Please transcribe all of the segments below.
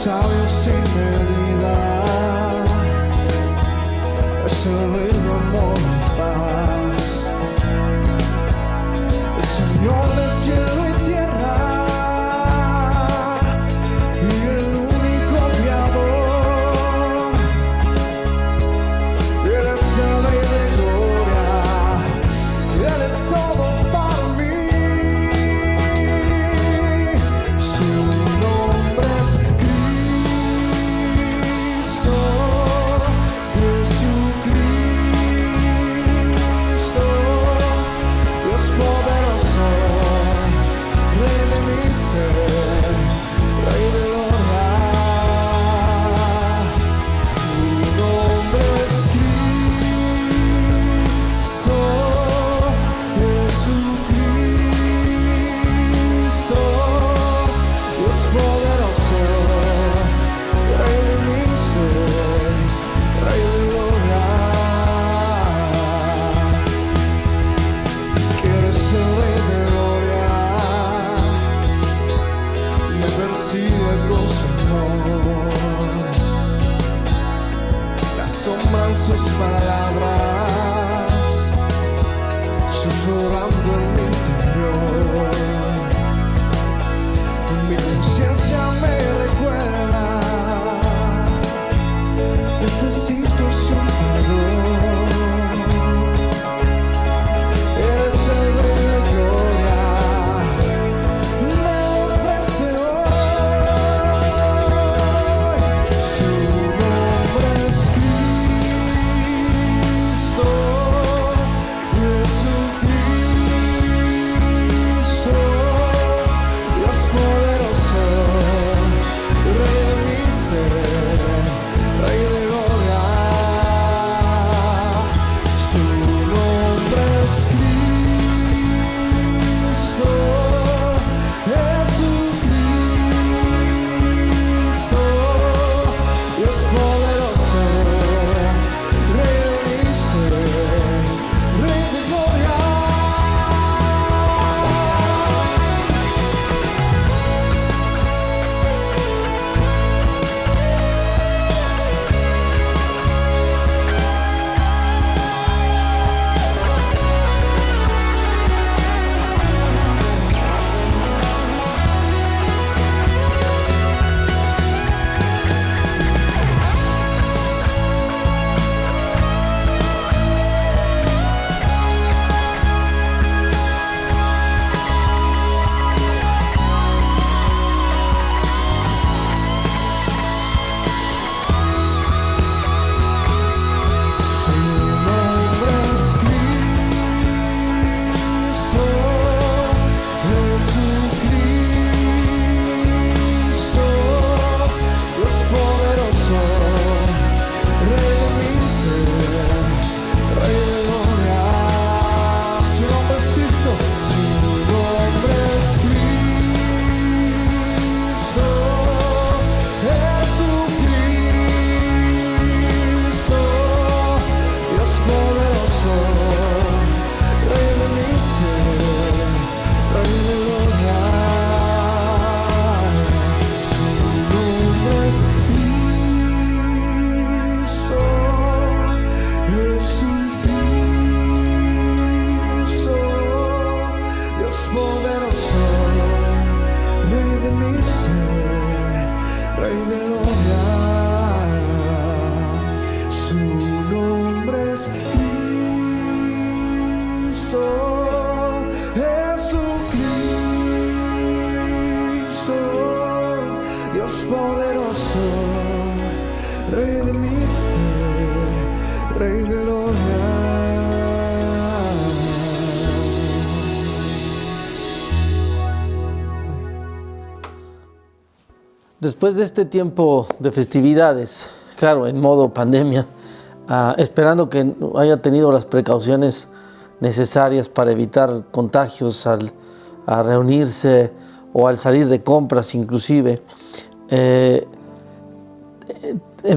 sabio sin medida, es el rey de amor y paz, el Señor del cielo y tierra, y el único creador. Él es el rey de gloria, Él es todo para mí. Su nombre es Cristo, Jesucristo, Dios poderoso, Rey de mi ser, Rey de gloria. Su nombre es Cristo, Jesucristo, Dios poderoso, Rey de mi ser, Rey de gloria. Que eres el Rey de gloria, me persigue con su amor, me asombran sus palabras, susurrando en mi interior. Mi conciencia me recuerda, necesito su perdón. Eres el Rey de gloria, me ofrece hoy. Su nombre es Cristo, Jesucristo, Dios poderoso, Rey de mi ser, Rey de gloria. Su nombre es Cristo, Jesucristo, Dios poderoso, Rey de mi ser, Rey de gloria. Su nombre es Cristo, Jesucristo, Dios poderoso, Rey de mi ser, Rey de gloria. Su nombre es Cristo, su nombre es Cristo, Jesucristo, Dios poderoso, Rey de mi ser, Rey de gloria. Su nombre es Cristo, Jesucristo, Dios poderoso, Rey de mi ser, Rey de gloria. Su nombre es Cristo, Jesucristo, Dios poderoso, Rey de mi ser, Rey de gloria. Después de este tiempo de festividades, claro, en modo pandemia, esperando que haya tenido las precauciones necesarias para evitar contagios a reunirse o al salir de compras inclusive. En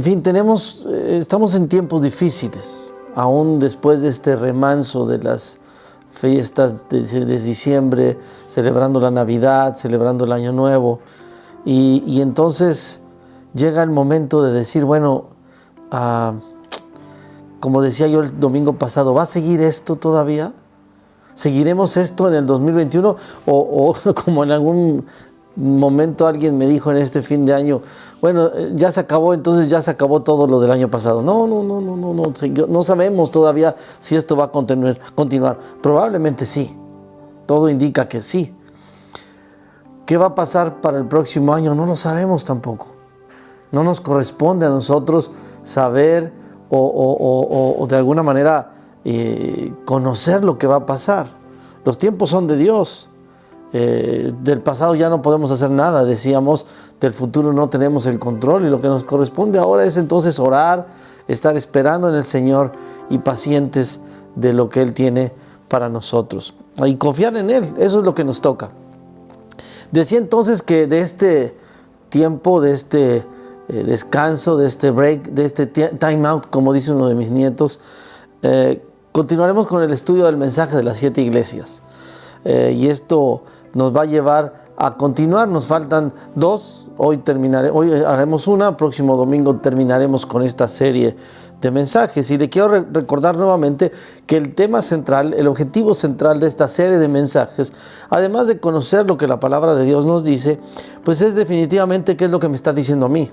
fin, estamos en tiempos difíciles, aún después de este remanso de las fiestas de diciembre, celebrando la Navidad, celebrando el Año Nuevo. Y entonces llega el momento de decir, bueno, como decía yo el domingo pasado, ¿va a seguir esto todavía? ¿Seguiremos esto en el 2021? O como en algún momento alguien me dijo en este fin de año, bueno, ya se acabó, entonces ya se acabó todo lo del año pasado. No sabemos todavía si esto va a continuar. Probablemente sí, todo indica que sí. ¿Qué va a pasar para el próximo año? No lo sabemos tampoco. No nos corresponde a nosotros saber o de alguna manera conocer lo que va a pasar. Los tiempos son de Dios. Del pasado ya no podemos hacer nada, decíamos, del futuro no tenemos el control, y lo que nos corresponde ahora es entonces orar, estar esperando en el Señor y pacientes de lo que Él tiene para nosotros y confiar en Él. Eso es lo que nos toca. Decía entonces que de este tiempo, de este descanso, de este break, de este time out, como dice uno de mis nietos, continuaremos con el estudio del mensaje de las 7 iglesias. Y esto nos va a llevar a continuar. Nos faltan 2, hoy haremos una, próximo domingo terminaremos con esta serie de mensajes. Y le quiero recordar nuevamente que el tema central, el objetivo central de esta serie de mensajes, además de conocer lo que la palabra de Dios nos dice, pues es definitivamente qué es lo que me está diciendo a mí.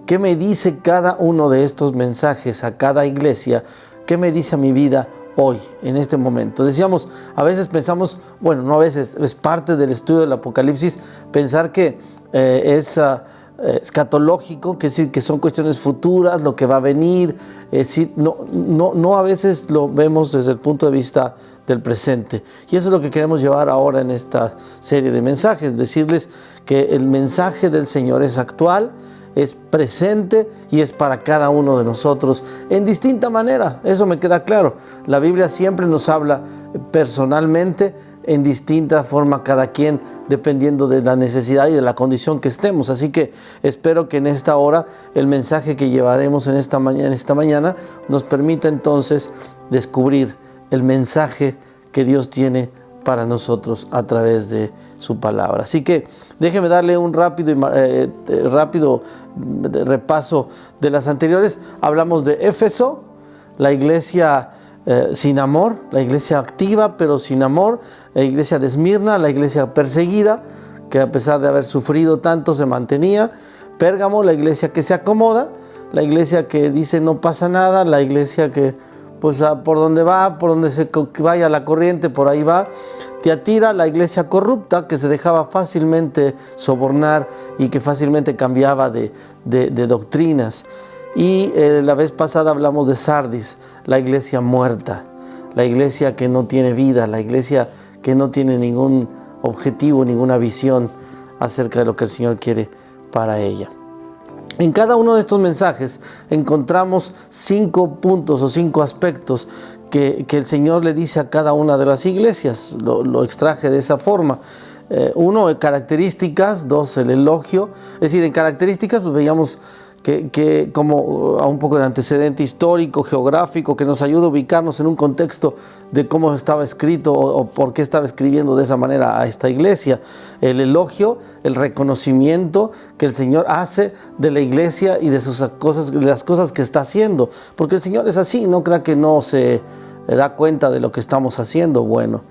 ¿Qué me dice cada uno de estos mensajes a cada iglesia? ¿Qué me dice a mi vida hoy, en este momento? Decíamos, a veces pensamos, bueno, no a veces, es parte del estudio del Apocalipsis, pensar que es escatológico, que es decir, que son cuestiones futuras, lo que va a venir. No a veces lo vemos desde el punto de vista del presente. Y eso es lo que queremos llevar ahora en esta serie de mensajes, decirles que el mensaje del Señor es actual, es presente y es para cada uno de nosotros en distinta manera. Eso me queda claro. La Biblia siempre nos habla personalmente, en distinta forma cada quien, dependiendo de la necesidad y de la condición que estemos. Así que espero que en esta hora el mensaje que llevaremos en esta mañana nos permita entonces descubrir el mensaje que Dios tiene para nosotros a través de su palabra. Así que déjeme darle un rápido repaso de las anteriores. Hablamos de Éfeso, la iglesia sin amor, la iglesia activa pero sin amor, la iglesia de Esmirna, la iglesia perseguida, que a pesar de haber sufrido tanto se mantenía. Pérgamo, la iglesia que se acomoda, la iglesia que dice no pasa nada, la iglesia que pues por donde va, por donde vaya la corriente, por ahí va. Tiatira, la iglesia corrupta, que se dejaba fácilmente sobornar y que fácilmente cambiaba de doctrinas. Y la vez pasada hablamos de Sardis, la iglesia muerta, la iglesia que no tiene vida, la iglesia que no tiene ningún objetivo, ninguna visión acerca de lo que el Señor quiere para ella. En cada uno de estos mensajes encontramos 5 puntos o 5 aspectos que el Señor le dice a cada una de las iglesias. Lo extraje de esa forma. 1, características. 2, el elogio. Es decir, en características pues veíamos que como a un poco de antecedente histórico, geográfico, que nos ayuda a ubicarnos en un contexto de cómo estaba escrito o por qué estaba escribiendo de esa manera a esta iglesia. El elogio, el reconocimiento que el Señor hace de la iglesia y de las cosas que está haciendo, porque el Señor es así, no crea que no se da cuenta de lo que estamos haciendo. Bueno,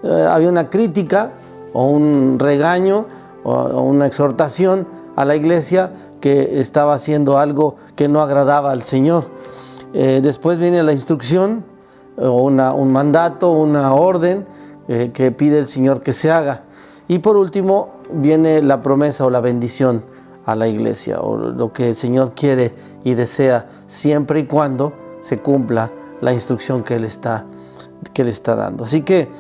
había una crítica o un regaño o una exhortación a la iglesia que estaba haciendo algo que no agradaba al Señor. Después viene la instrucción, un mandato, una orden que pide el Señor que se haga. Y por último viene la promesa o la bendición a la iglesia, o lo que el Señor quiere y desea siempre y cuando se cumpla la instrucción que Él está dando. Así que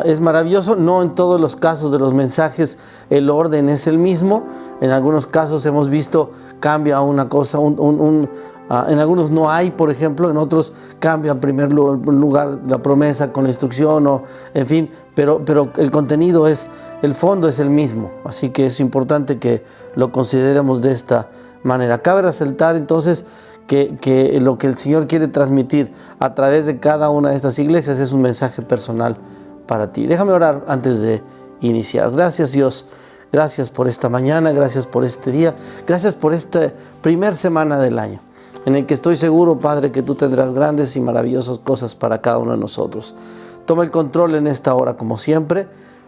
es maravilloso. No en todos los casos de los mensajes el orden es el mismo. En algunos casos hemos visto cambia una cosa, en algunos no hay, por ejemplo, en otros cambia en primer lugar la promesa con la instrucción, o en fin, pero el contenido el fondo es el mismo. Así que es importante que lo consideremos de esta manera. Cabe resaltar entonces que lo que el Señor quiere transmitir a través de cada una de estas iglesias es un mensaje personal para ti. Déjame orar antes de iniciar. Gracias, Dios. Gracias por esta mañana, gracias por este día, gracias por esta primer semana del año, en el que estoy seguro, Padre, que tú tendrás grandes y maravillosas cosas para cada uno de nosotros. Toma el control en esta hora, como siempre.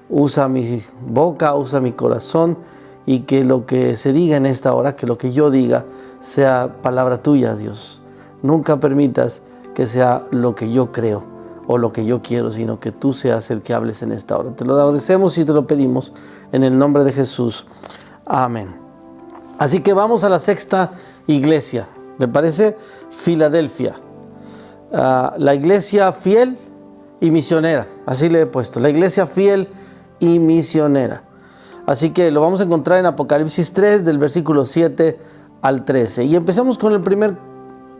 Usa mi boca, usa mi corazón, y que lo que se diga en esta hora, que lo que yo diga, sea palabra tuya, Dios. Nunca permitas que sea lo que yo creo o lo que yo quiero, sino que tú seas el que hables en esta hora. Te lo agradecemos y te lo pedimos en el nombre de Jesús. Amén. Así que vamos a la sexta iglesia. ¿Le parece? Filadelfia. La iglesia fiel y misionera. Así le he puesto. La iglesia fiel y misionera. Así que lo vamos a encontrar en Apocalipsis 3, del versículo 7 al 13. Y empezamos con el primer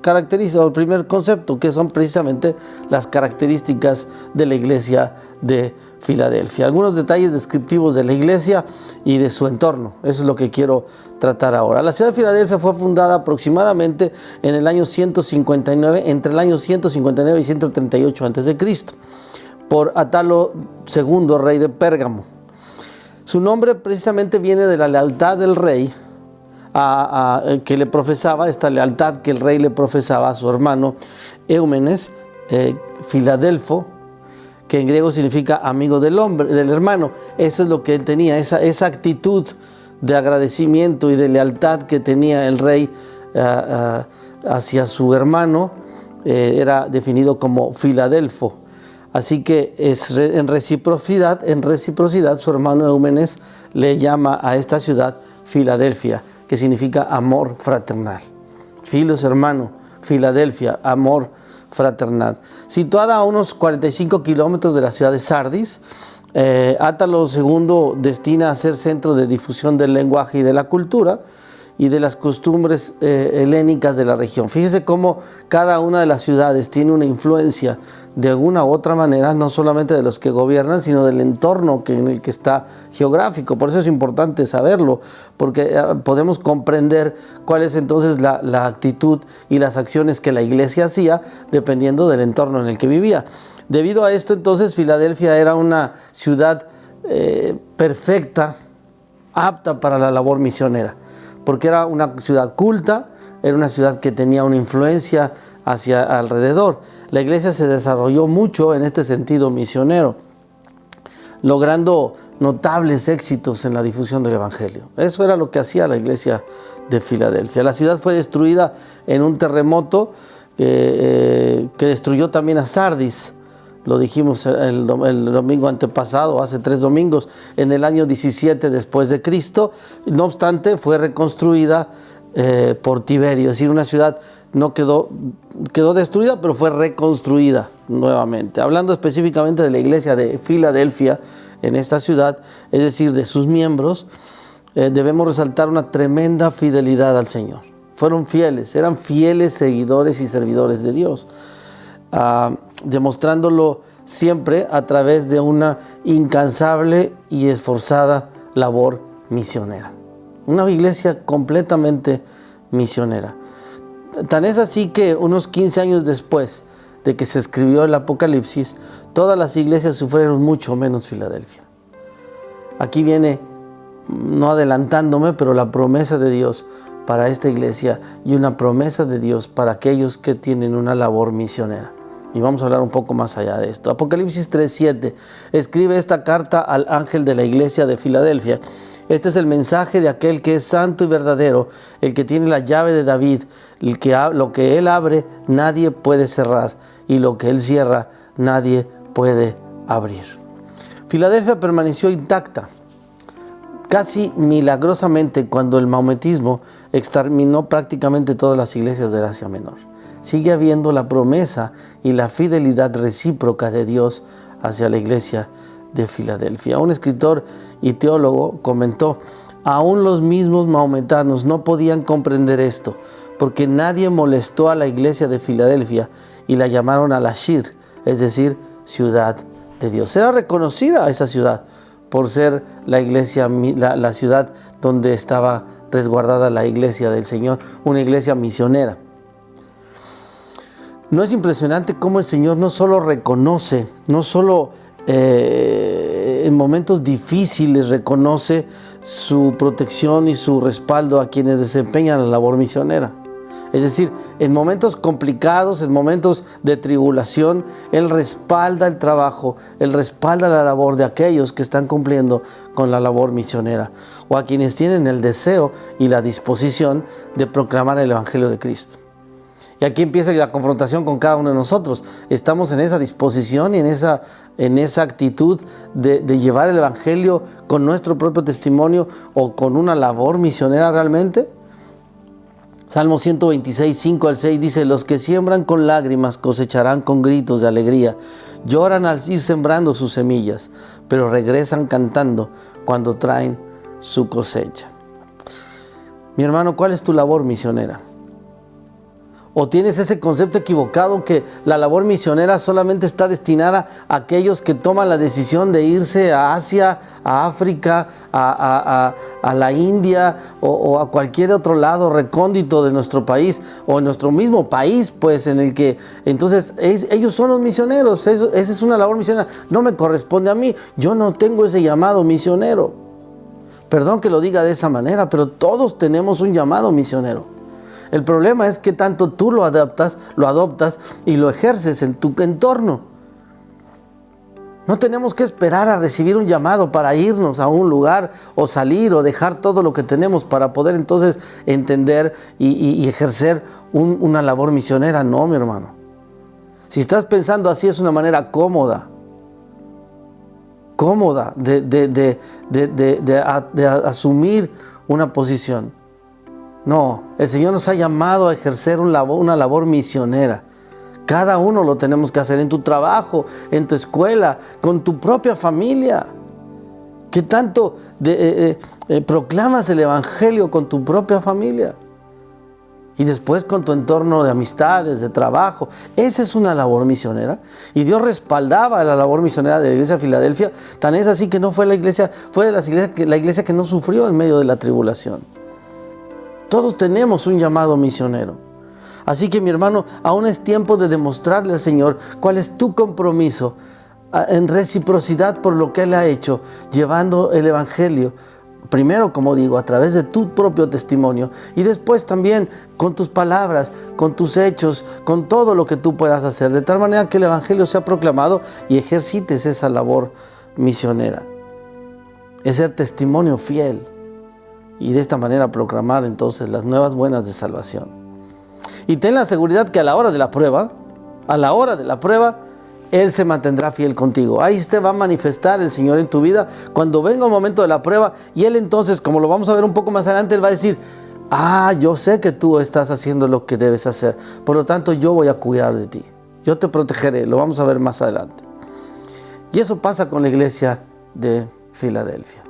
característica, o el primer concepto, que son precisamente las características de la iglesia de Filadelfia. Algunos detalles descriptivos de la iglesia y de su entorno. Eso es lo que quiero tratar ahora. La ciudad de Filadelfia fue fundada aproximadamente en el año 159, entre el año 159 y 138 a.C., por Atalo II, rey de Pérgamo. Su nombre precisamente viene de la lealtad del rey que le profesaba, esta lealtad que el rey le profesaba a su hermano Eumenes, Filadelfo, que en griego significa amigo del hermano. Eso es lo que él tenía, esa actitud de agradecimiento y de lealtad que tenía el rey hacia su hermano, era definido como Filadelfo. Así que en reciprocidad su hermano Eumenes le llama a esta ciudad Filadelfia, que significa amor fraternal. Filos, hermano, Filadelfia, amor fraternal. Situada a unos 45 kilómetros de la ciudad de Sardis, Atalo II destina a ser centro de difusión del lenguaje y de la cultura y de las costumbres helénicas de la región. Fíjese cómo cada una de las ciudades tiene una influencia de alguna u otra manera, no solamente de los que gobiernan, sino del entorno en el que está geográfico. Por eso es importante saberlo, porque podemos comprender cuál es entonces la actitud y las acciones que la iglesia hacía, dependiendo del entorno en el que vivía. Debido a esto, entonces, Filadelfia era una ciudad perfecta, apta para la labor misionera, porque era una ciudad culta, era una ciudad que tenía una influencia hacia alrededor. La iglesia se desarrolló mucho en este sentido misionero, logrando notables éxitos en la difusión del evangelio. Eso era lo que hacía la iglesia de Filadelfia. La ciudad fue destruida en un terremoto que destruyó también a Sardis. Lo dijimos el domingo antepasado, hace 3 domingos, en el año 17 después de Cristo. No obstante, fue reconstruida por Tiberio. Es decir, una ciudad no quedó destruida, pero fue reconstruida nuevamente. Hablando específicamente de la iglesia de Filadelfia en esta ciudad, es decir, de sus miembros, debemos resaltar una tremenda fidelidad al Señor. Fueron fieles, eran fieles seguidores y servidores de Dios, demostrándolo siempre a través de una incansable y esforzada labor misionera. Una iglesia completamente misionera. Tan es así que unos 15 años después de que se escribió el Apocalipsis, todas las iglesias sufrieron mucho, menos Filadelfia. Aquí viene, no adelantándome, pero la promesa de Dios para esta iglesia y una promesa de Dios para aquellos que tienen una labor misionera. Y vamos a hablar un poco más allá de esto. Apocalipsis 3:7 escribe esta carta al ángel de la iglesia de Filadelfia. Este es el mensaje de aquel que es santo y verdadero, el que tiene la llave de David, lo que él abre nadie puede cerrar, y lo que él cierra nadie puede abrir. Filadelfia permaneció intacta, casi milagrosamente, cuando el maometismo exterminó prácticamente todas las iglesias del Asia Menor. Sigue habiendo la promesa y la fidelidad recíproca de Dios hacia la iglesia de Filadelfia. Un escritor y teólogo comentó: aún los mismos maometanos no podían comprender esto, porque nadie molestó a la iglesia de Filadelfia y la llamaron Al-Ashir, es decir, ciudad de Dios. Era reconocida esa ciudad por ser la iglesia, la ciudad donde estaba resguardada la iglesia del Señor, una iglesia misionera. ¿No es impresionante cómo el Señor no solo reconoce, no solo en momentos difíciles reconoce su protección y su respaldo a quienes desempeñan la labor misionera. Es decir, en momentos complicados, en momentos de tribulación, Él respalda el trabajo, Él respalda la labor de aquellos que están cumpliendo con la labor misionera, o a quienes tienen el deseo y la disposición de proclamar el Evangelio de Cristo. Y aquí empieza la confrontación con cada uno de nosotros. ¿Estamos en esa disposición y en esa actitud de llevar el Evangelio con nuestro propio testimonio o con una labor misionera realmente? Salmo 126, 5 al 6 dice: los que siembran con lágrimas cosecharán con gritos de alegría. Lloran al ir sembrando sus semillas, pero regresan cantando cuando traen su cosecha. Mi hermano, ¿cuál es tu labor misionera? ¿O tienes ese concepto equivocado que la labor misionera solamente está destinada a aquellos que toman la decisión de irse a Asia, a África, a la India o a cualquier otro lado recóndito de nuestro país o en nuestro mismo país, pues en el que entonces ellos son los misioneros? Esa es una labor misionera. No me corresponde a mí, yo no tengo ese llamado misionero. Perdón que lo diga de esa manera, pero todos tenemos un llamado misionero. El problema es que tanto tú lo adoptas y lo ejerces en tu entorno. No tenemos que esperar a recibir un llamado para irnos a un lugar o salir o dejar todo lo que tenemos para poder entonces entender y ejercer una labor misionera. No, mi hermano. Si estás pensando así, es una manera cómoda de asumir una posición. No, el Señor nos ha llamado a ejercer una labor misionera. Cada uno lo tenemos que hacer en tu trabajo, en tu escuela, con tu propia familia. ¿Qué tanto proclamas el Evangelio con tu propia familia? Y después con tu entorno de amistades, de trabajo. Esa es una labor misionera. Y Dios respaldaba la labor misionera de la iglesia de Filadelfia. Tan es así que no fue la iglesia que no sufrió en medio de la tribulación. Todos tenemos un llamado misionero. Así que, mi hermano, aún es tiempo de demostrarle al Señor cuál es tu compromiso en reciprocidad por lo que Él ha hecho, llevando el Evangelio. Primero, como digo, a través de tu propio testimonio y después también con tus palabras, con tus hechos, con todo lo que tú puedas hacer, de tal manera que el Evangelio sea proclamado y ejercites esa labor misionera. Es ser testimonio fiel. Y de esta manera proclamar entonces las nuevas buenas de salvación. Y ten la seguridad que a la hora de la prueba, Él se mantendrá fiel contigo. Ahí te va a manifestar el Señor en tu vida cuando venga un momento de la prueba. Y Él entonces, como lo vamos a ver un poco más adelante, Él va a decir: yo sé que tú estás haciendo lo que debes hacer. Por lo tanto, yo voy a cuidar de ti. Yo te protegeré. Lo vamos a ver más adelante. Y eso pasa con la iglesia de Filadelfia.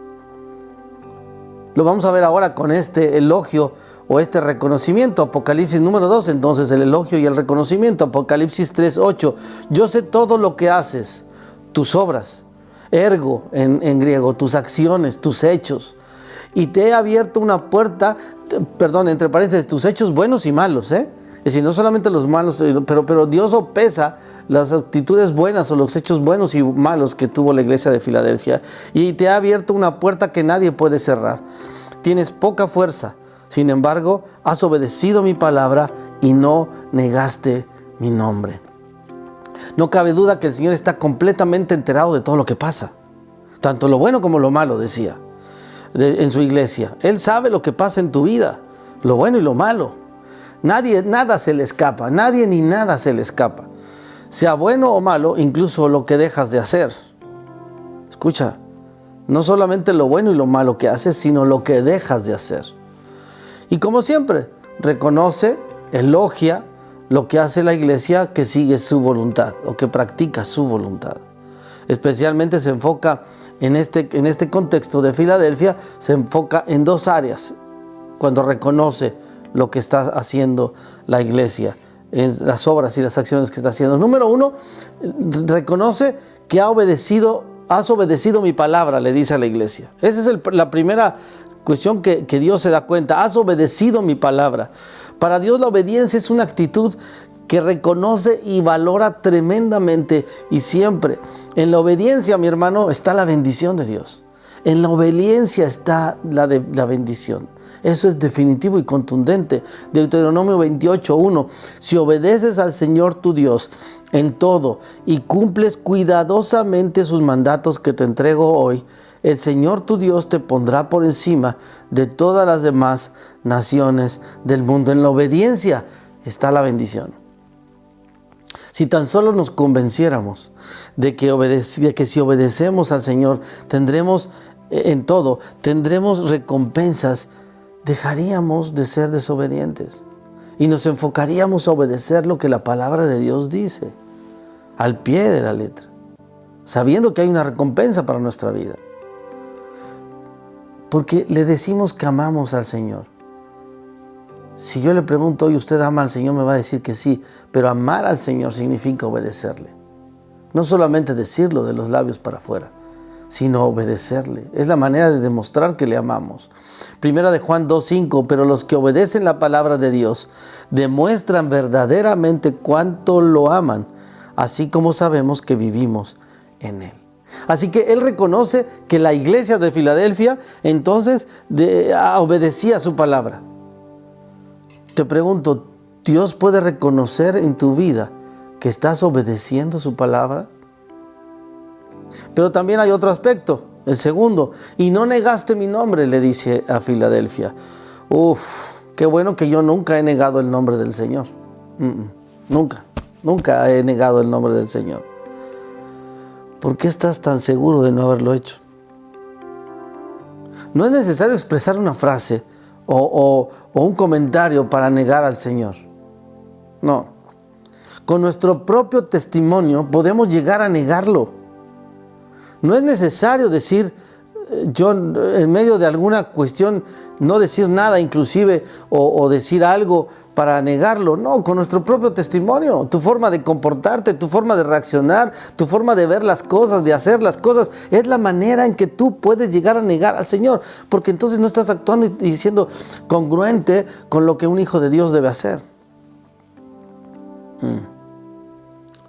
Lo vamos a ver ahora con este elogio o este reconocimiento. Apocalipsis número 2, entonces el elogio y el reconocimiento. Apocalipsis 3:8. Yo sé todo lo que haces, tus obras, ergo en griego, tus acciones, tus hechos. Y te he abierto una puerta, entre paréntesis, tus hechos buenos y malos, Es decir, no solamente los malos, pero Dios sopesa las actitudes buenas o los hechos buenos y malos que tuvo la iglesia de Filadelfia. Y te ha abierto una puerta que nadie puede cerrar. Tienes poca fuerza, sin embargo, has obedecido mi palabra y no negaste mi nombre. No cabe duda que el Señor está completamente enterado de todo lo que pasa. Tanto lo bueno como lo malo, decía, en su iglesia. Él sabe lo que pasa en tu vida, lo bueno y lo malo. Nada se le escapa, nadie ni nada se le escapa. Sea bueno o malo, incluso lo que dejas de hacer. Escucha, no solamente lo bueno y lo malo que haces, sino lo que dejas de hacer. Y como siempre, reconoce, elogia lo que hace la iglesia que sigue su voluntad o que practica su voluntad. Especialmente se enfoca en este contexto de Filadelfia, se enfoca en dos áreas cuando reconoce lo que está haciendo la iglesia, en las obras y las acciones que está haciendo. Número uno, reconoce que has obedecido mi palabra, le dice a la iglesia. Esa es la primera cuestión que Dios se da cuenta. Has obedecido mi palabra. Para Dios la obediencia es una actitud que reconoce y valora tremendamente y siempre. En la obediencia, mi hermano, está la bendición de Dios. En la obediencia está la bendición. Eso es definitivo y contundente. Deuteronomio 28:1. Si obedeces al Señor tu Dios en todo y cumples cuidadosamente sus mandatos que te entrego hoy, el Señor tu Dios te pondrá por encima de todas las demás naciones del mundo. En la obediencia está la bendición. Si tan solo nos convenciéramos de que si obedecemos al Señor tendremos en todo, tendremos recompensas, dejaríamos de ser desobedientes y nos enfocaríamos a obedecer lo que la palabra de Dios dice, al pie de la letra, sabiendo que hay una recompensa para nuestra vida. Porque le decimos que amamos al Señor. Si yo le pregunto hoy, ¿usted ama al Señor? Me va a decir que sí, pero amar al Señor significa obedecerle. No solamente decirlo de los labios para afuera, sino obedecerle. Es la manera de demostrar que le amamos. Primera de Juan 2:5, pero los que obedecen la palabra de Dios demuestran verdaderamente cuánto lo aman, así como sabemos que vivimos en Él. Así que Él reconoce que la iglesia de Filadelfia entonces obedecía su palabra. Te pregunto, ¿Dios puede reconocer en tu vida que estás obedeciendo su palabra? Pero también hay otro aspecto, el segundo. Y no negaste mi nombre, le dice a Filadelfia. Qué bueno que yo nunca he negado el nombre del Señor. Nunca he negado el nombre del Señor. ¿Por qué estás tan seguro de no haberlo hecho? No es necesario expresar una frase o un comentario para negar al Señor. No. Con nuestro propio testimonio podemos llegar a negarlo. No es necesario decir, yo en medio de alguna cuestión, no decir nada inclusive o decir algo para negarlo. No, con nuestro propio testimonio, tu forma de comportarte, tu forma de reaccionar, tu forma de ver las cosas, de hacer las cosas, es la manera en que tú puedes llegar a negar al Señor, porque entonces no estás actuando y siendo congruente con lo que un hijo de Dios debe hacer.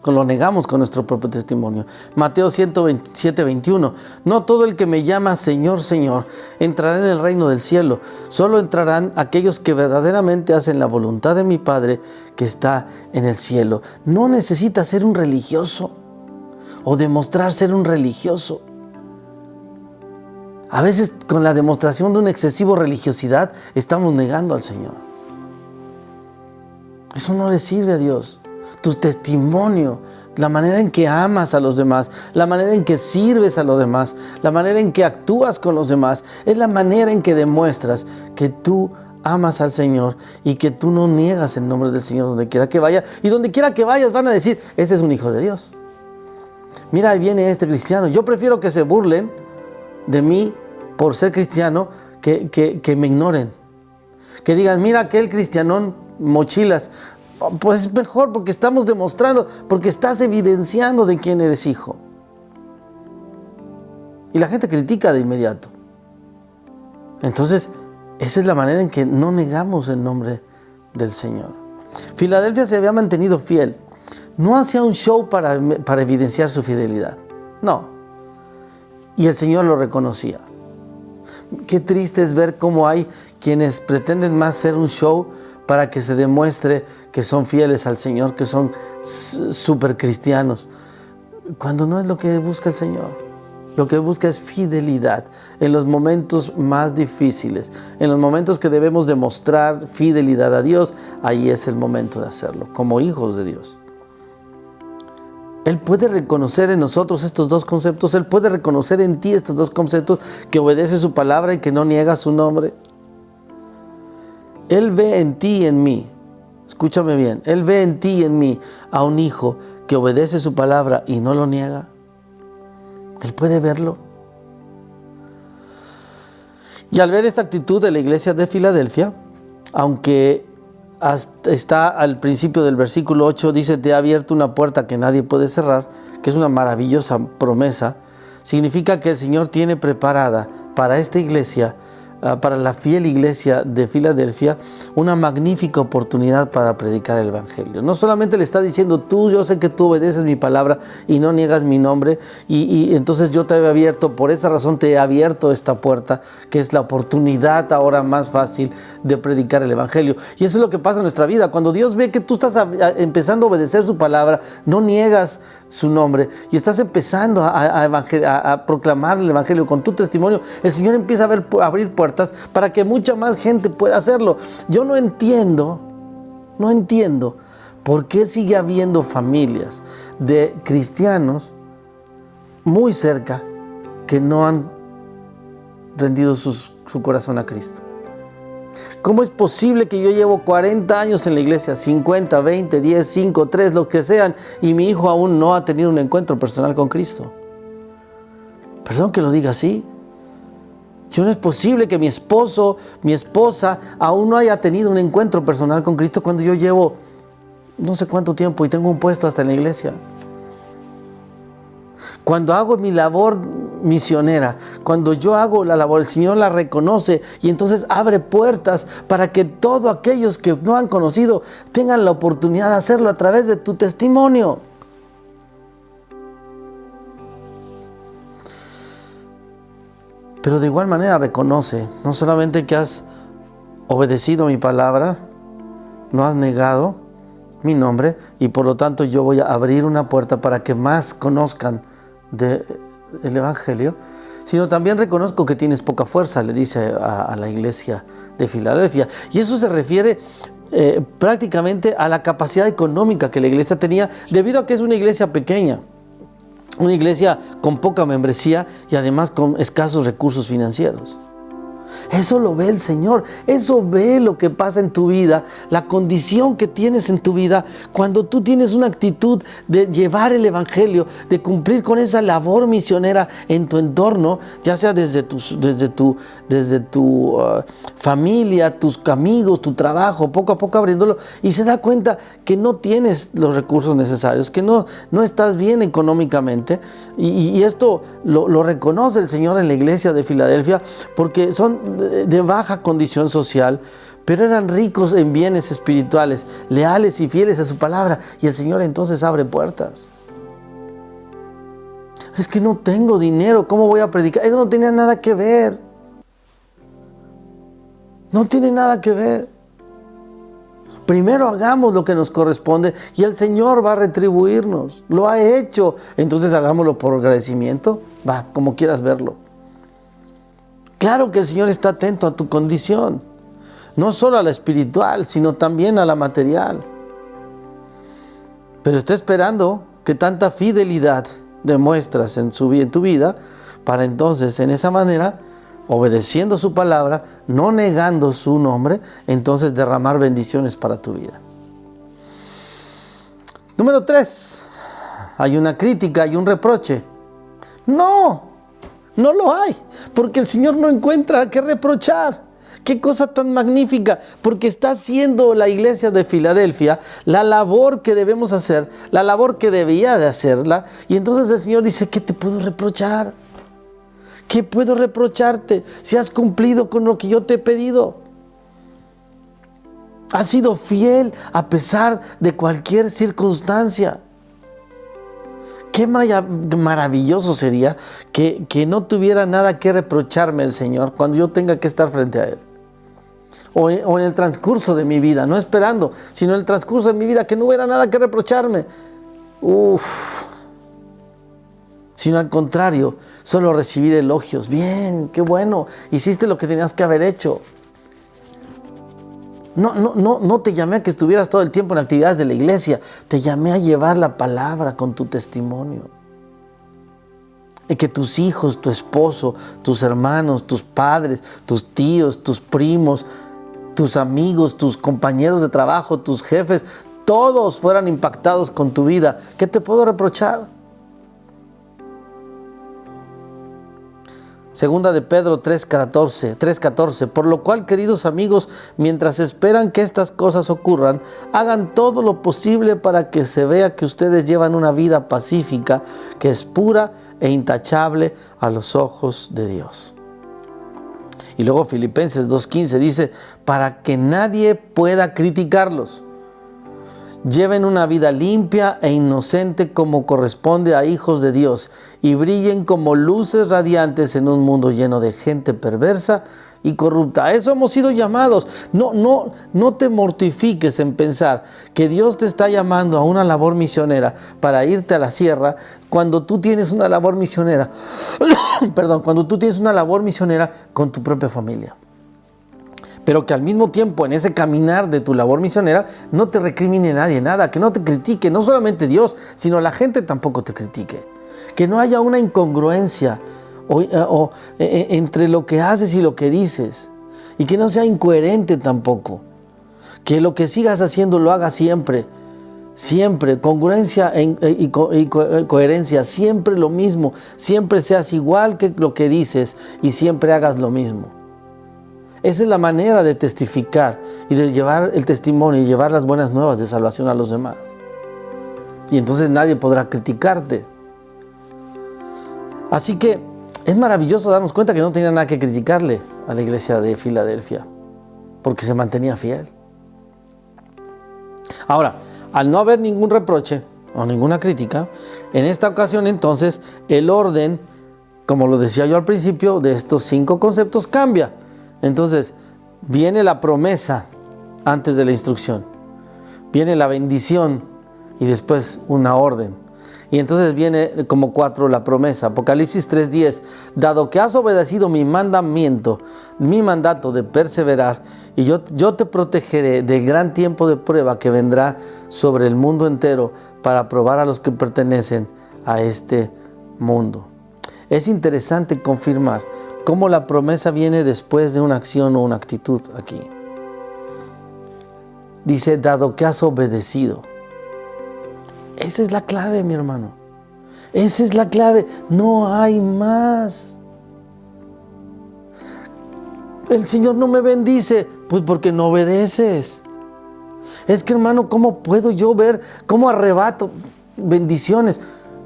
Lo negamos con nuestro propio testimonio. Mateo 7:21. No todo el que me llama Señor, Señor, entrará en el reino del cielo. Solo entrarán aquellos que verdaderamente hacen la voluntad de mi Padre que está en el cielo. No necesitas ser un religioso o demostrar ser un religioso. A veces con la demostración de una excesiva religiosidad estamos negando al Señor. Eso no le sirve a Dios. Tu testimonio, la manera en que amas a los demás, la manera en que sirves a los demás, la manera en que actúas con los demás, es la manera en que demuestras que tú amas al Señor y que tú no niegas el nombre del Señor donde quiera que vaya. Y donde quiera que vayas van a decir, este es un hijo de Dios. Mira, ahí viene este cristiano. Yo prefiero que se burlen de mí por ser cristiano que me ignoren. Que digan, mira aquel cristianón mochilas. Pues es mejor porque estamos demostrando, porque estás evidenciando de quién eres hijo. Y la gente critica de inmediato. Entonces, esa es la manera en que no negamos el nombre del Señor. Filadelfia se había mantenido fiel. No hacía un show para evidenciar su fidelidad. No. Y el Señor lo reconocía. Qué triste es ver cómo hay quienes pretenden más ser un show para que se demuestre que son fieles al Señor, que son súper cristianos, cuando no es lo que busca el Señor. Lo que busca es fidelidad en los momentos más difíciles, en los momentos que debemos demostrar fidelidad a Dios. Ahí es el momento de hacerlo, como hijos de Dios. Él puede reconocer en nosotros estos dos conceptos. Él puede reconocer en ti estos dos conceptos, que obedece su palabra y que no niega su nombre. Él ve en ti y en mí, escúchame bien, Él ve en ti y en mí a un hijo que obedece su palabra y no lo niega. Él puede verlo. Y al ver esta actitud de la iglesia de Filadelfia, aunque está al principio del versículo 8, dice, te ha abierto una puerta que nadie puede cerrar, que es una maravillosa promesa, significa que el Señor tiene preparada para esta iglesia para la fiel iglesia de Filadelfia una magnífica oportunidad para predicar el evangelio. No solamente le está diciendo, yo sé que tú obedeces mi palabra y no niegas mi nombre, y entonces yo te he abierto, por esa razón te he abierto esta puerta, que es la oportunidad ahora más fácil de predicar el evangelio. Y eso es lo que pasa en nuestra vida. Cuando Dios ve que tú estás empezando a obedecer su palabra, no niegas su nombre y estás empezando a proclamar el evangelio con tu testimonio, el Señor empieza a abrir puertas para que mucha más gente pueda hacerlo. Yo no entiendo por qué sigue habiendo familias de cristianos muy cerca que no han rendido su corazón a Cristo. ¿Cómo es posible que yo llevo 40 años en la iglesia, 50, 20, 10, 5, 3, lo que sean, y mi hijo aún no ha tenido un encuentro personal con Cristo? Perdón que lo diga así. No es posible que mi esposo, mi esposa, aún no haya tenido un encuentro personal con Cristo cuando yo llevo no sé cuánto tiempo y tengo un puesto hasta en la iglesia. Cuando hago mi labor misionera, cuando yo hago la labor, el Señor la reconoce y entonces abre puertas para que todos aquellos que no han conocido tengan la oportunidad de hacerlo a través de tu testimonio. Pero de igual manera reconoce, no solamente que has obedecido mi palabra, no has negado mi nombre, y por lo tanto yo voy a abrir una puerta para que más conozcan del evangelio, sino también reconozco que tienes poca fuerza, le dice a la iglesia de Filadelfia. Y eso se refiere prácticamente a la capacidad económica que la iglesia tenía, debido a que es una iglesia pequeña, una iglesia con poca membresía y además con escasos recursos financieros. Eso lo ve el Señor, eso ve lo que pasa en tu vida, la condición que tienes en tu vida cuando tú tienes una actitud de llevar el evangelio, de cumplir con esa labor misionera en tu entorno, ya sea desde tu familia, tus amigos, tu trabajo, poco a poco abriéndolo, y se da cuenta que no tienes los recursos necesarios, que no estás bien económicamente, y esto lo reconoce el Señor en la iglesia de Filadelfia, porque son de baja condición social, pero eran ricos en bienes espirituales, leales y fieles a su palabra, y el Señor entonces abre puertas. Es que no tengo dinero, ¿cómo voy a predicar? Eso no tenía nada que ver. No tiene nada que ver. Primero hagamos lo que nos corresponde y el Señor va a retribuirnos. Lo ha hecho, entonces hagámoslo por agradecimiento. Va, como quieras verlo. Claro que el Señor está atento a tu condición, no solo a la espiritual, sino también a la material. Pero está esperando que tanta fidelidad demuestras en tu vida, para entonces, en esa manera, obedeciendo su palabra, no negando su nombre, entonces derramar bendiciones para tu vida. Número 3, hay una crítica y un reproche. No lo hay, porque el Señor no encuentra qué reprochar. Qué cosa tan magnífica, porque está haciendo la iglesia de Filadelfia la labor que debemos hacer, la labor que debía de hacerla, y entonces el Señor dice, ¿qué te puedo reprochar? ¿Qué puedo reprocharte si has cumplido con lo que yo te he pedido? Has sido fiel a pesar de cualquier circunstancia. Qué maravilloso sería que no tuviera nada que reprocharme el Señor cuando yo tenga que estar frente a Él. O en el transcurso de mi vida, no esperando, sino en el transcurso de mi vida, que no hubiera nada que reprocharme. Sino al contrario, solo recibir elogios. Bien, qué bueno, hiciste lo que tenías que haber hecho. No te llamé a que estuvieras todo el tiempo en actividades de la iglesia. Te llamé a llevar la palabra con tu testimonio. Y que tus hijos, tu esposo, tus hermanos, tus padres, tus tíos, tus primos, tus amigos, tus compañeros de trabajo, tus jefes, todos fueran impactados con tu vida. ¿Qué te puedo reprochar? Segunda de Pedro 3:14, por lo cual, queridos amigos, mientras esperan que estas cosas ocurran, hagan todo lo posible para que se vea que ustedes llevan una vida pacífica, que es pura e intachable a los ojos de Dios. Y luego Filipenses 2:15 dice, para que nadie pueda criticarlos. Lleven una vida limpia e inocente como corresponde a hijos de Dios y brillen como luces radiantes en un mundo lleno de gente perversa y corrupta. A eso hemos sido llamados. No te mortifiques en pensar que Dios te está llamando a una labor misionera para irte a la sierra cuando tú tienes una labor misionera, cuando tú tienes una labor misionera con tu propia familia. Pero que al mismo tiempo en ese caminar de tu labor misionera no te recrimine nadie nada, que no te critique, no solamente Dios, sino la gente tampoco te critique. Que no haya una incongruencia entre lo que haces y lo que dices, y que no sea incoherente tampoco. Que lo que sigas haciendo lo hagas siempre, congruencia y coherencia, siempre lo mismo, siempre seas igual que lo que dices y siempre hagas lo mismo. Esa es la manera de testificar y de llevar el testimonio y llevar las buenas nuevas de salvación a los demás. Y entonces nadie podrá criticarte. Así que es maravilloso darnos cuenta que no tenía nada que criticarle a la iglesia de Filadelfia, porque se mantenía fiel. Ahora, al no haber ningún reproche o ninguna crítica, en esta ocasión entonces el orden, como lo decía yo al principio, de estos 5 conceptos cambia. Entonces, viene la promesa antes de la instrucción, viene la bendición y después una orden. Y entonces viene como 4 la promesa. Apocalipsis 3:10, dado que has obedecido mi mandamiento, mi mandato de perseverar, y yo te protegeré del gran tiempo de prueba que vendrá sobre el mundo entero para probar a los que pertenecen a este mundo. Es interesante confirmar cómo la promesa viene después de una acción o una actitud aquí. Dice, dado que has obedecido. Esa es la clave, mi hermano. Esa es la clave. No hay más. El Señor no me bendice, pues porque no obedeces. Es que, hermano, ¿cómo puedo yo ver cómo arrebato bendiciones?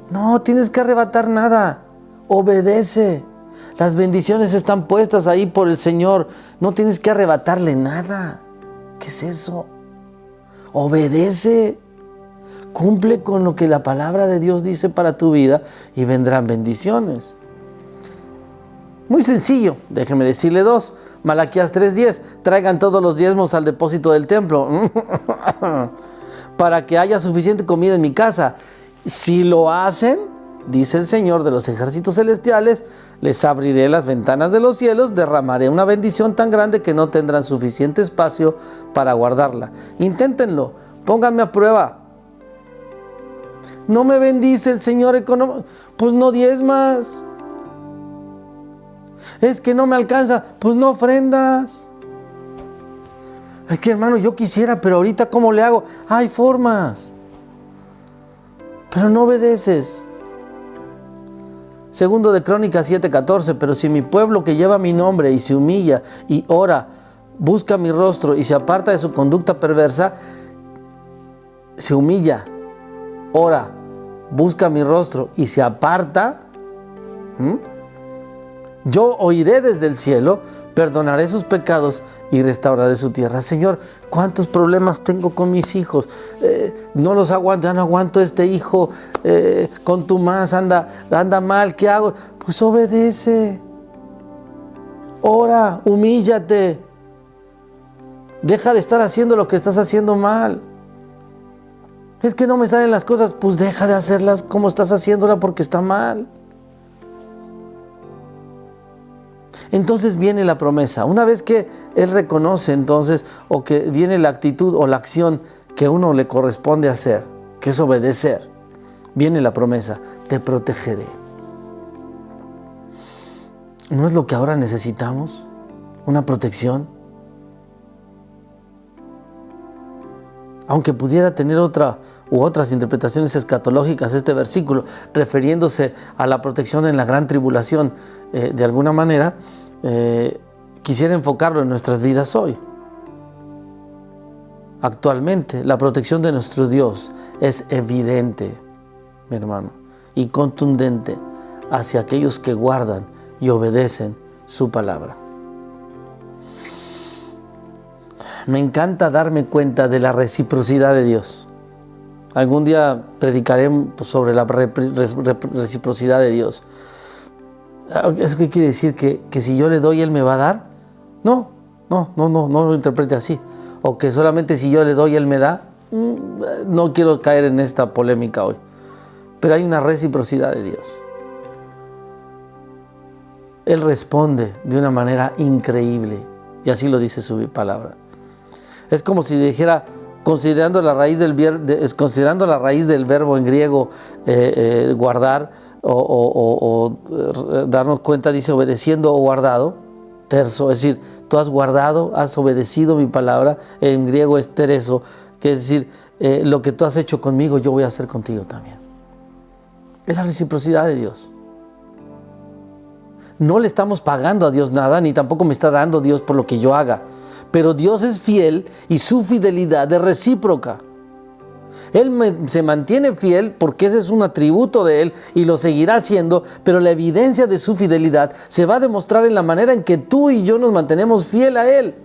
No tienes que arrebatar nada. Obedece. Las bendiciones están puestas ahí por el Señor. No tienes que arrebatarle nada. ¿Qué es eso? Obedece. Cumple con lo que la palabra de Dios dice para tu vida y vendrán bendiciones. Muy sencillo, déjeme decirle 2. Malaquías 3:10, traigan todos los diezmos al depósito del templo para que haya suficiente comida en mi casa. Si lo hacen, dice el Señor de los ejércitos celestiales, les abriré las ventanas de los cielos, derramaré una bendición tan grande que no tendrán suficiente espacio para guardarla. Inténtenlo, pónganme a prueba. No me bendice el Señor económico, pues no diezmas. Es que no me alcanza, pues no ofrendas. Es que, hermano, yo quisiera, pero ahorita ¿cómo le hago? Hay formas, pero no obedeces. Segundo de Crónicas 7:14, pero si mi pueblo que lleva mi nombre y se humilla y ora, busca mi rostro y se aparta de su conducta perversa, se humilla, ora, busca mi rostro y se aparta, yo oiré desde el cielo, perdonaré sus pecados y restauraré su tierra. Señor, ¿cuántos problemas tengo con mis hijos? No los aguanto, ya no aguanto este hijo, contumaz, anda mal, ¿qué hago? Pues obedece, ora, humíllate, deja de estar haciendo lo que estás haciendo mal. Es que no me salen las cosas, pues deja de hacerlas como estás haciéndolas porque está mal. Entonces viene la promesa. Una vez que Él reconoce entonces, o que viene la actitud o la acción que a uno le corresponde hacer, que es obedecer, viene la promesa, te protegeré. ¿No es lo que ahora necesitamos? ¿Una protección? Aunque pudiera tener otra u otras interpretaciones escatológicas este versículo, refiriéndose a la protección en la gran tribulación, de alguna manera, quisiera enfocarlo en nuestras vidas hoy. Actualmente, la protección de nuestro Dios es evidente, mi hermano, y contundente hacia aquellos que guardan y obedecen su palabra. me encanta darme cuenta de la reciprocidad de Dios. Algún día predicaré sobre la reciprocidad de Dios. ¿Eso qué quiere decir? ¿Que si yo le doy, Él me va a dar? No lo interprete así. O que solamente si yo le doy, Él me da. No quiero caer en esta polémica hoy. Pero hay una reciprocidad de Dios. Él responde de una manera increíble. Y así lo dice su palabra. Es como si dijera, considerando la raíz del verbo en griego, guardar o darnos cuenta, dice obedeciendo o guardado, terzo, es decir, tú has guardado, has obedecido mi palabra, en griego es tereso, que es decir, lo que tú has hecho conmigo, yo voy a hacer contigo también. Es la reciprocidad de Dios. No le estamos pagando a Dios nada, ni tampoco me está dando Dios por lo que yo haga. Pero Dios es fiel y su fidelidad es recíproca. Él se mantiene fiel porque ese es un atributo de Él y lo seguirá haciendo, pero la evidencia de su fidelidad se va a demostrar en la manera en que tú y yo nos mantenemos fiel a Él.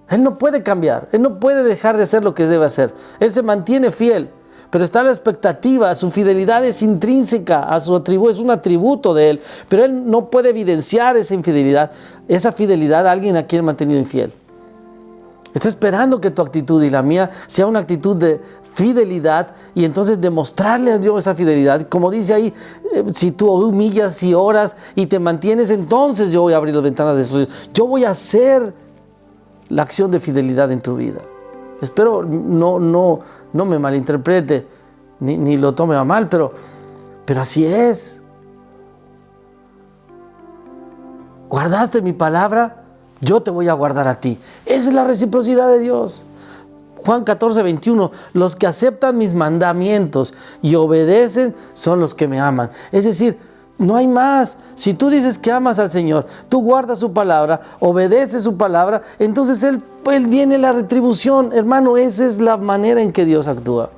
Él no puede cambiar, Él no puede dejar de hacer lo que debe hacer. Él se mantiene fiel. Pero está la expectativa, su fidelidad es intrínseca a su atributo, es un atributo de Él. Pero Él no puede evidenciar esa infidelidad, esa fidelidad a alguien a quien ha mantenido infiel. Está esperando que tu actitud y la mía sea una actitud de fidelidad y entonces demostrarle a Dios esa fidelidad. Como dice ahí, si tú humillas y oras y te mantienes, entonces yo voy a abrir las ventanas de sus cielos. Yo voy a hacer la acción de fidelidad en tu vida. Espero no me malinterprete, ni lo tome a mal, pero así es. ¿Guardaste mi palabra? Yo te voy a guardar a ti. Esa es la reciprocidad de Dios. Juan 14:21, los que aceptan mis mandamientos y obedecen son los que me aman. Es decir, no hay más. Si tú dices que amas al Señor, tú guardas su palabra, obedeces su palabra, entonces Él viene la retribución. Hermano, esa es la manera en que Dios actúa.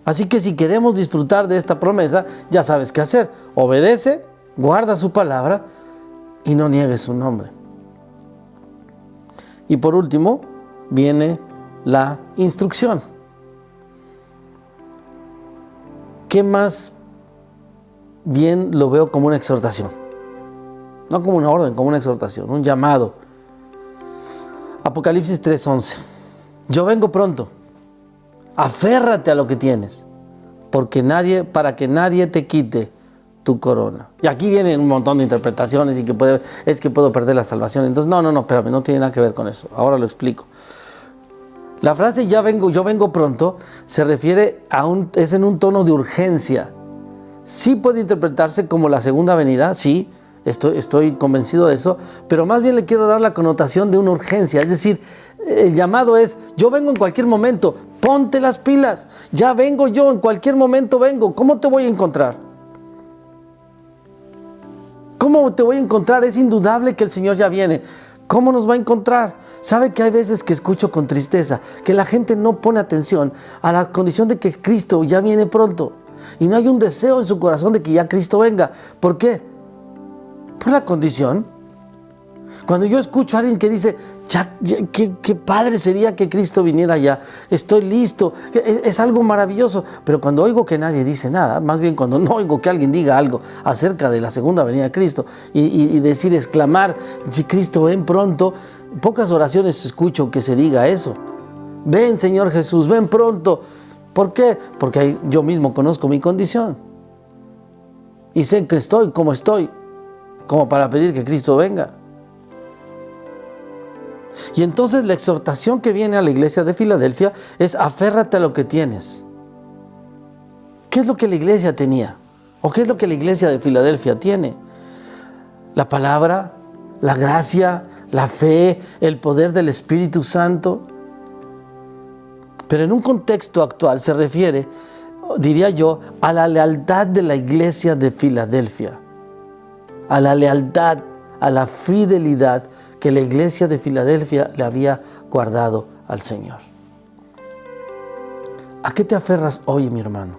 Así que si queremos disfrutar de esta promesa, ya sabes qué hacer. Obedece, guarda su palabra y no niegues su nombre. Y por último, viene la instrucción. ¿Qué más bien lo veo como una exhortación? No como una orden, como una exhortación, un llamado. Apocalipsis 3:11. Yo vengo pronto. Aférrate a lo que tienes, para que nadie te quite tu corona. Y aquí vienen un montón de interpretaciones y es que puedo perder la salvación. Entonces, no, espérame, no tiene nada que ver con eso. Ahora lo explico. La frase yo vengo pronto se refiere es en un tono de urgencia. Sí puede interpretarse como la segunda venida, sí, estoy convencido de eso, pero más bien le quiero dar la connotación de una urgencia. Es decir, el llamado es, yo vengo en cualquier momento, ponte las pilas, ya vengo yo, en cualquier momento vengo. ¿Cómo te voy a encontrar? ¿Cómo te voy a encontrar? Es indudable que el Señor ya viene. ¿Cómo nos va a encontrar? ¿Sabe que hay veces que escucho con tristeza que la gente no pone atención a la condición de que Cristo ya viene pronto? Y no hay un deseo en su corazón de que ya Cristo venga. ¿Por qué? Por la condición. Cuando yo escucho a alguien que dice, qué padre sería que Cristo viniera ya, estoy listo, es algo maravilloso. Pero cuando oigo que nadie dice nada, más bien cuando no oigo que alguien diga algo acerca de la segunda venida de Cristo y decir, exclamar, si Cristo ven pronto, pocas oraciones escucho que se diga eso. Ven, Señor Jesús, ven pronto. ¿Por qué? Porque yo mismo conozco mi condición y sé que estoy como para pedir que Cristo venga. Y entonces la exhortación que viene a la iglesia de Filadelfia es aférrate a lo que tienes. ¿Qué es lo que la iglesia tenía? ¿O qué es lo que la iglesia de Filadelfia tiene? La palabra, la gracia, la fe, el poder del Espíritu Santo. Pero en un contexto actual se refiere, diría yo, a la lealtad de la iglesia de Filadelfia. A la lealtad, a la fidelidad que la iglesia de Filadelfia le había guardado al Señor. ¿A qué te aferras hoy, mi hermano?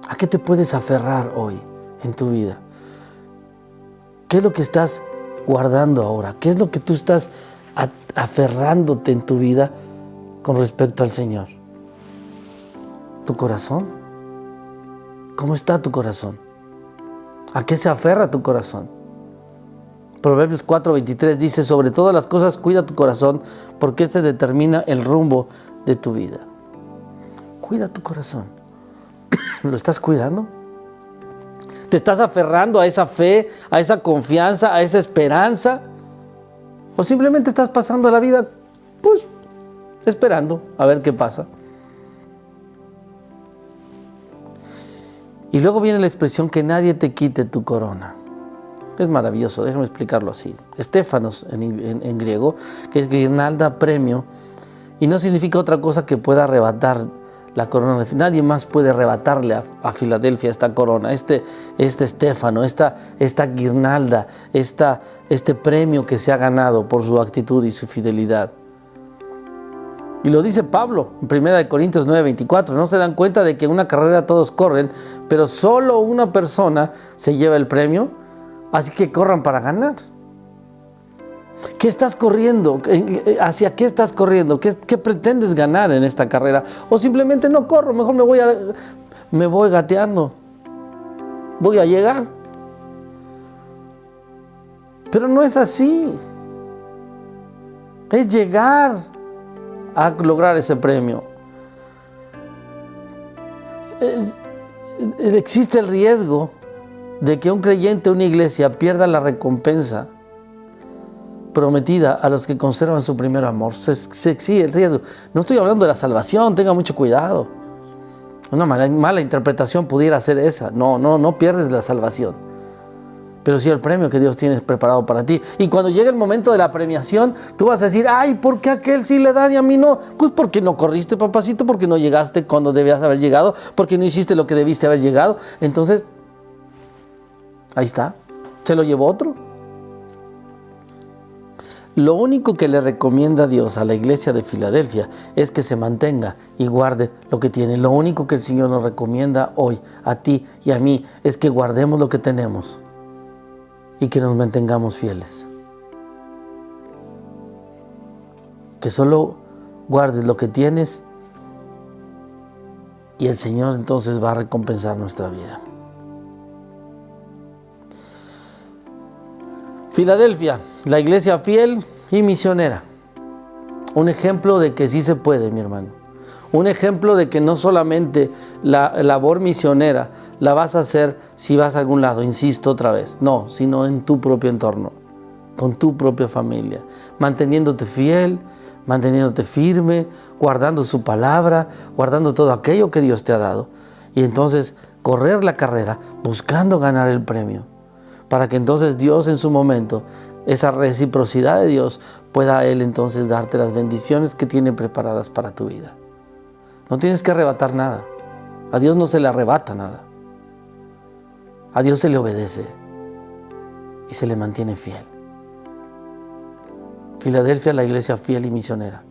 ¿A qué te puedes aferrar hoy en tu vida? ¿Qué es lo que estás guardando ahora? ¿Qué es lo que tú estás aferrándote en tu vida con respecto al Señor? ¿Tu corazón? ¿Cómo está tu corazón? ¿A qué se aferra tu corazón? Proverbios 4:23 dice: sobre todas las cosas cuida tu corazón, porque este determina el rumbo de tu vida. Cuida tu corazón. ¿Lo estás cuidando? ¿Te estás aferrando a esa fe, a esa confianza, a esa esperanza? ¿O simplemente estás pasando la vida, pues, esperando a ver qué pasa? Y luego viene la expresión: que nadie te quite tu corona. Es maravilloso, déjame explicarlo así. Estéfanos en griego, que es guirnalda, premio, y no significa otra cosa que pueda arrebatar la corona. Nadie más puede arrebatarle a Filadelfia esta corona, este estéfano, esta guirnalda, este premio que se ha ganado por su actitud y su fidelidad. Y lo dice Pablo en 1 Corintios 9:24. ¿No se dan cuenta de que en una carrera todos corren, pero solo una persona se lleva el premio? Así que corran para ganar. ¿Qué estás corriendo? ¿Hacia qué estás corriendo? ¿Qué pretendes ganar en esta carrera? O simplemente no corro, mejor me voy gateando. Voy a llegar. Pero no es así. Es llegar a lograr ese premio. Existe el riesgo de que un creyente, una iglesia, pierda la recompensa prometida a los que conservan su primer amor. Se exige el riesgo. No estoy hablando de la salvación, tenga mucho cuidado. Una mala interpretación pudiera ser esa. No pierdes la salvación, pero sí el premio que Dios tiene preparado para ti. Y cuando llegue el momento de la premiación, tú vas a decir: ay, ¿por qué a aquel sí le dan y a mí no? Pues porque no corriste, papacito, porque no llegaste cuando debías haber llegado, porque no hiciste lo que debiste haber llegado. Entonces, ahí está, se lo llevó otro. Lo único que le recomienda Dios a la iglesia de Filadelfia es que se mantenga y guarde lo que tiene. Lo único que el Señor nos recomienda hoy, a ti y a mí, es que guardemos lo que tenemos y que nos mantengamos fieles. Que solo guardes lo que tienes y el Señor entonces va a recompensar nuestra vida. Filadelfia, la iglesia fiel y misionera. Un ejemplo de que sí se puede, mi hermano. Un ejemplo de que no solamente la labor misionera la vas a hacer si vas a algún lado, insisto otra vez, no, sino en tu propio entorno, con tu propia familia, manteniéndote fiel, manteniéndote firme, guardando su palabra, guardando todo aquello que Dios te ha dado. Y entonces correr la carrera buscando ganar el premio, para que entonces Dios en su momento, esa reciprocidad de Dios, pueda Él entonces darte las bendiciones que tiene preparadas para tu vida. No tienes que arrebatar nada. A Dios no se le arrebata nada. A Dios se le obedece y se le mantiene fiel. Filadelfia, la iglesia fiel y misionera.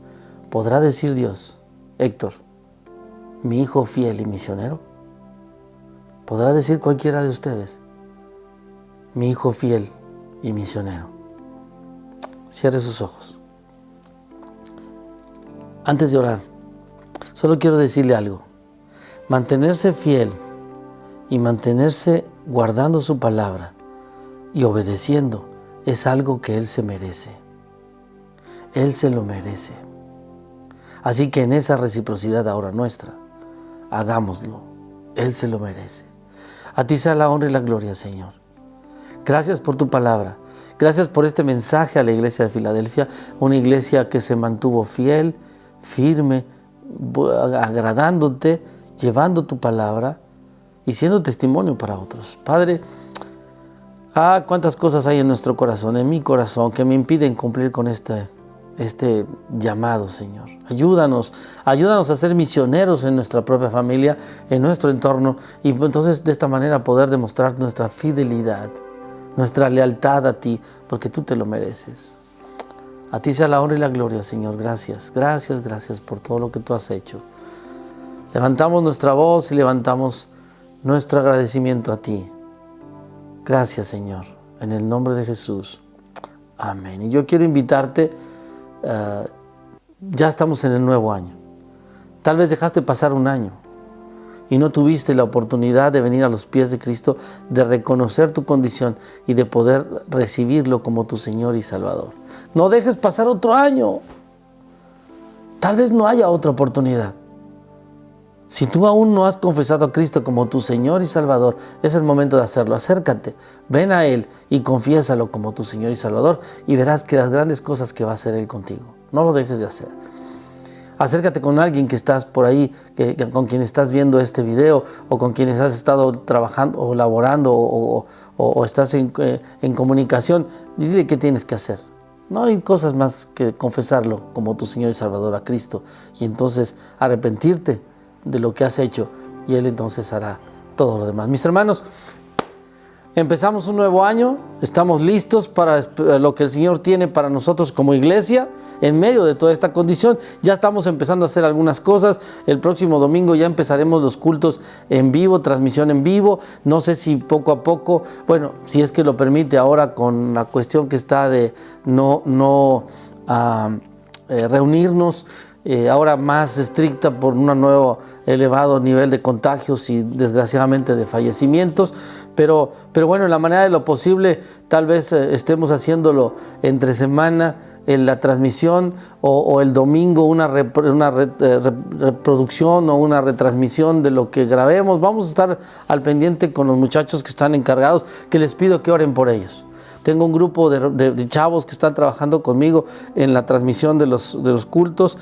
¿Podrá decir Dios: Héctor, mi hijo fiel y misionero? ¿Podrá decir cualquiera de ustedes: mi hijo fiel y misionero? Cierre sus ojos. Antes de orar, solo quiero decirle algo. Mantenerse fiel y mantenerse guardando su palabra y obedeciendo es algo que Él se merece. Él se lo merece. Así que en esa reciprocidad ahora nuestra, hagámoslo. Él se lo merece. A ti sea la honra y la gloria, Señor. Gracias por tu palabra. Gracias por este mensaje a la iglesia de Filadelfia, una iglesia que se mantuvo fiel, firme, agradándote, llevando tu palabra y siendo testimonio para otros. Padre, cuántas cosas hay en nuestro corazón, en mi corazón, que me impiden cumplir con este llamado, Señor. Ayúdanos a ser misioneros en nuestra propia familia, en nuestro entorno, y entonces de esta manera poder demostrar nuestra fidelidad, nuestra lealtad a ti, porque tú te lo mereces. A ti sea la honra y la gloria, Señor. Gracias, gracias, gracias por todo lo que tú has hecho. Levantamos nuestra voz y levantamos nuestro agradecimiento a ti. Gracias, Señor, en el nombre de Jesús. Amén. Y yo quiero invitarte, ya estamos en el nuevo año. Tal vez dejaste pasar un año y no tuviste la oportunidad de venir a los pies de Cristo, de reconocer tu condición y de poder recibirlo como tu Señor y Salvador. No dejes pasar otro año. Tal vez no haya otra oportunidad. Si tú aún no has confesado a Cristo como tu Señor y Salvador, es el momento de hacerlo. Acércate, ven a Él y confiésalo como tu Señor y Salvador y verás que las grandes cosas que va a hacer Él contigo. No lo dejes de hacer. Acércate con alguien que estás por ahí, con quien estás viendo este video o con quienes has estado trabajando o laborando o estás en comunicación. Y dile qué tienes que hacer. No hay cosas más que confesarlo como tu Señor y Salvador a Cristo y entonces arrepentirte de lo que has hecho y Él entonces hará todo lo demás. Mis hermanos, empezamos un nuevo año, estamos listos para lo que el Señor tiene para nosotros como iglesia. En medio de toda esta condición, ya estamos empezando a hacer algunas cosas. El próximo domingo ya empezaremos los cultos en vivo, transmisión en vivo. No sé si poco a poco, bueno, si es que lo permite ahora con la cuestión que está de reunirnos, ahora más estricta por un nuevo elevado nivel de contagios y desgraciadamente de fallecimientos. Pero bueno, en la manera de lo posible, tal vez estemos haciéndolo entre semana, en la transmisión o el domingo una reproducción o una retransmisión de lo que grabemos. Vamos a estar al pendiente con los muchachos que están encargados, que les pido que oren por ellos. Tengo un grupo de chavos que están trabajando conmigo en la transmisión de los cultos,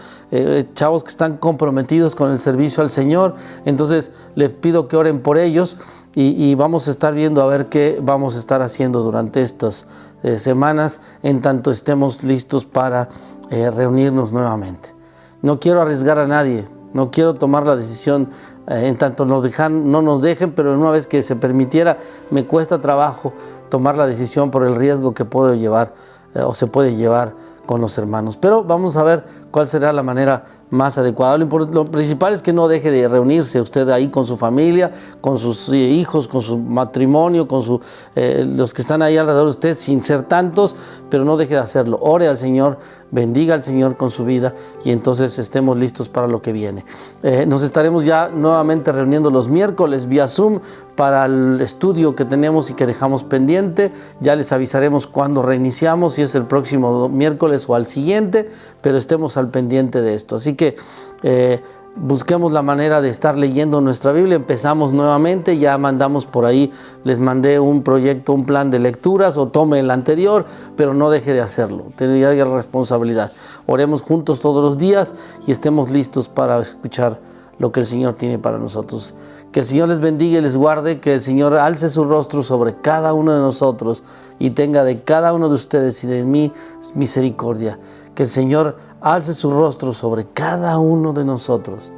chavos que están comprometidos con el servicio al Señor. Entonces les pido que oren por ellos y vamos a estar viendo a ver qué vamos a estar haciendo durante estas semanas, en tanto estemos listos para reunirnos nuevamente. No quiero arriesgar a nadie, no quiero tomar la decisión en tanto no nos dejen, pero una vez que se permitiera, me cuesta trabajo tomar la decisión por el riesgo que puedo llevar o se puede llevar con los hermanos. Pero vamos a ver cuál será la manera más adecuada. Lo principal es que no deje de reunirse usted ahí con su familia, con sus hijos, con su matrimonio, con los que están ahí alrededor de usted, sin ser tantos, pero no deje de hacerlo. Ore al Señor, bendiga al Señor con su vida y entonces estemos listos para lo que viene. Nos estaremos ya nuevamente reuniendo los miércoles vía Zoom para el estudio que tenemos y que dejamos pendiente. Ya les avisaremos cuando reiniciamos, si es el próximo miércoles o al siguiente, pero estemos al pendiente de esto. Así que busquemos la manera de estar leyendo nuestra Biblia. Empezamos nuevamente, ya mandamos por ahí, les mandé un proyecto, un plan de lecturas, o tome el anterior, pero no deje de hacerlo, tenía la responsabilidad. Oremos juntos todos los días y estemos listos para escuchar lo que el Señor tiene para nosotros. Que el Señor les bendiga y les guarde, que el Señor alce su rostro sobre cada uno de nosotros y tenga de cada uno de ustedes y de mí misericordia. Que el Señor alce su rostro sobre cada uno de nosotros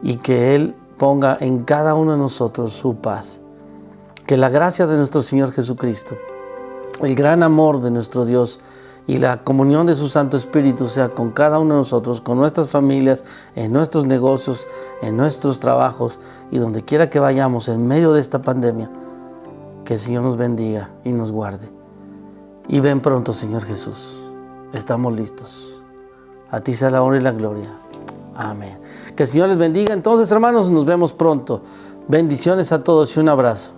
y que Él ponga en cada uno de nosotros su paz. Que la gracia de nuestro Señor Jesucristo, el gran amor de nuestro Dios y la comunión de su Santo Espíritu sea con cada uno de nosotros, con nuestras familias, en nuestros negocios, en nuestros trabajos y donde quiera que vayamos en medio de esta pandemia. Que el Señor nos bendiga y nos guarde. Y ven pronto, Señor Jesús. Estamos listos. A ti sea la honra y la gloria. Amén. Que el Señor les bendiga. Entonces, hermanos, nos vemos pronto. Bendiciones a todos y un abrazo.